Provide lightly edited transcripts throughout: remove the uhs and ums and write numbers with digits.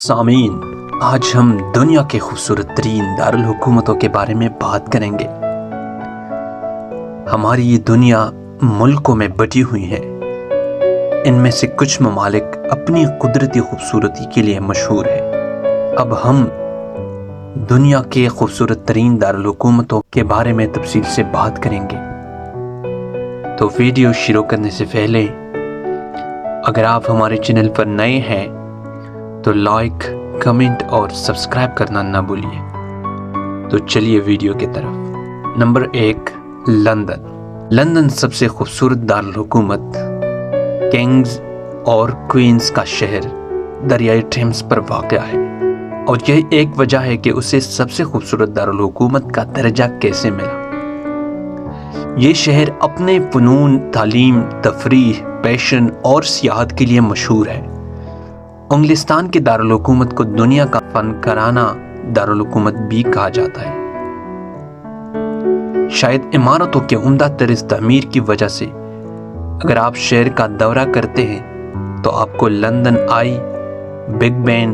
सामीन, आज हम दुनिया के खूबसूरत तरीन दारुल हुकूमतों के बारे में बात करेंगे। हमारी ये दुनिया मुल्कों में बटी हुई है। इनमें से कुछ ममालिक अपनी कुदरती खूबसूरती के लिए मशहूर है। अब हम दुनिया के खूबसूरत तरीन दारुल हुकूमतों के बारे में तफसील से बात करेंगे। तो वीडियो शुरू करने से पहले अगर आप हमारे चैनल पर नए हैं तो लाइक, कमेंट और सब्सक्राइब करना ना भूलिए। तो चलिए वीडियो की तरफ। Number 1, London. लंदन सबसे खूबसूरत दारुल हुकूमत, किंग्स और क्वींस का शहर दरियाई टेम्स पर वाक़या है, और यह एक वजह है कि उसे सबसे खूबसूरत दारुल हुकूमत का दर्जा कैसे मिला। ये शहर अपने फ़नून, तालीम, तफरीह, पैशन और सियाहत के लिए मशहूर है। इंग्लिस्तान के दारुल हुकूमत को दुनिया का फनकाराना दारुल हुकूमत भी कहा जाता है। शायद इमारतों के उम्दा तर्ज तामीर की वजह से अगर आप शहर का दौरा करते हैं तो आपको London Eye, Big Ben,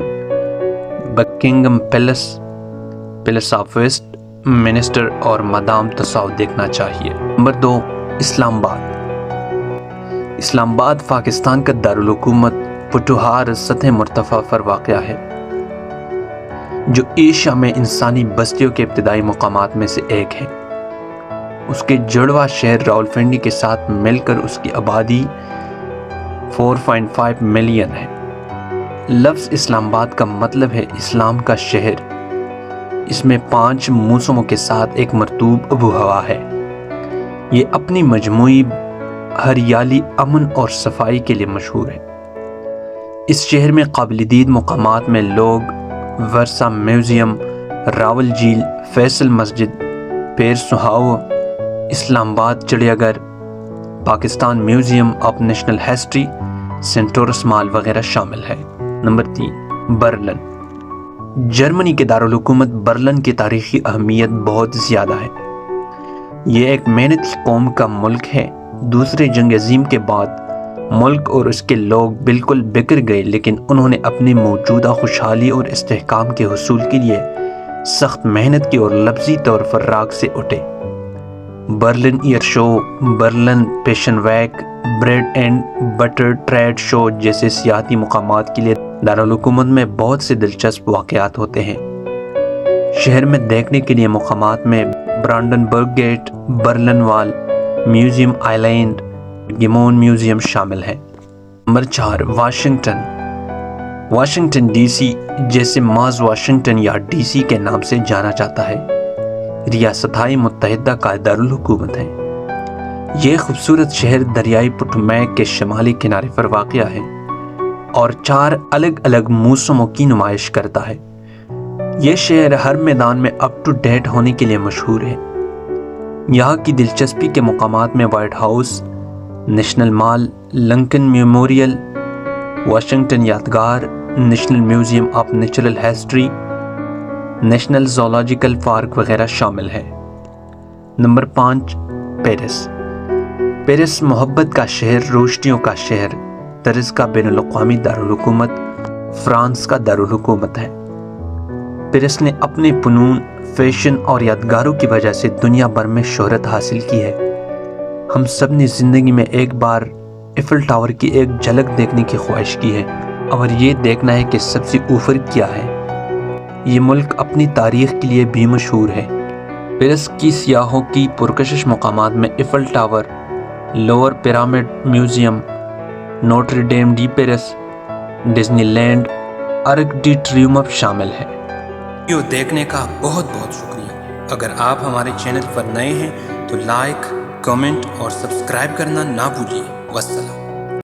Buckingham Palace, Palace of Westminster और मदाम तुसाद देखना चाहिए। नंबर 2, इस्लामाबाद। इस्लामाबाद पाकिस्तान का दारुल हुकूमत फुटुहार सतह मुर्तफा पर वाक़या है, जो एशिया में इंसानी बस्तियों के इब्तिदाई मकामात में से एक है। उसके जुड़वा शहर रावलपिंडी के साथ मिलकर उसकी आबादी 4.5 मिलियन है। लफ्ज़ इस्लामाबाद का मतलब है इस्लाम का शहर। इसमें 5 मौसमों के साथ एक मरतूब आबो हवा है। ये अपनी मजमूई हरियाली, अमन और सफाई के लिए मशहूर है। इस शहर में काबिल-दीद मकामात में लोग वर्सा म्यूज़ियम, रावल झील, फैसल मस्जिद, पेर सुहाव, इस्लामाबाद चिड़ियाघर, Pakistan museum of national history, Centaurus mall वगैरह शामिल है। Number 3, Berlin. जर्मनी के दारुल हुकूमत बर्लिन की तारीखी अहमियत बहुत ज़्यादा है। ये एक मेहनती कौम का मुल्क है। दूसरे जंग अज़ीम के बाद मुल्क और उसके लोग बिल्कुल बिखर गए, लेकिन उन्होंने अपनी मौजूदा खुशहाली और इस्तेहकाम के हुसूल के लिए सख्त मेहनत की और लफ्ज़ी तौर पर राग से उठे। Berlin air show, Berlin fashion week, bread and butter trade show जैसे सियाहती मुकामात के लिए दारुल हुकूमत में बहुत से दिलचस्प वाक़यात होते हैं। शहर में देखने के लिए मुकामात में Brandenburg Gate, Berlin Wall, museum island, गिमोन म्यूज़ियम शामिल है। Number 4, Washington. वाशिंगटन डीसी, जैसे मार्ज वाशिंगटन या डीसी के नाम से जाना जाता है, रियासत-ए मुत्तहिदा का दारुल हुकूमत है। यह खूबसूरत शहर दरियाई पुटमैक के शमाली किनारे पर वाक़या है और 4 अलग अलग मौसमों की नुमाइश करता है। यह शहर हर मैदान में अप टू डेट होने के लिए मशहूर है। यहाँ की दिलचस्पी के मुकामात में White House, National Mall, Lincoln Memorial, Washington यादगार, National Museum of Natural History, National Zoological Park वगैरह शामिल है। Number 5, Paris. पेरिस मोहब्बत का शहर, रोशनियों का शहर, तर्ज का बैनुल अक़वामी दारुल हुकूमत, फ्रांस का दारुल हुकूमत है। पेरिस ने अपने फ़नून, फैशन और यादगारों की वजह से दुनिया भर में शोहरत हासिल की है। हम सब ने ज़िंदगी में एक बार एफिल टावर की एक झलक देखने की ख्वाहिश की है, और ये देखना है कि सबसे ऊपर क्या है। ये मुल्क अपनी तारीख़ के लिए भी मशहूर है। पेरिस की सियाहों की पुरकशिश मकामात में Eiffel Tower, Louvre Pyramid museum, Notre Dame de Paris, Disneyland, Arc de Triomphe शामिल है। वीडियो देखने का बहुत बहुत शुक्रिया। अगर आप हमारे चैनल पर नए हैं तो लाइक, कमेंट और सब्सक्राइब करना ना भूलिए। वस्सलाम।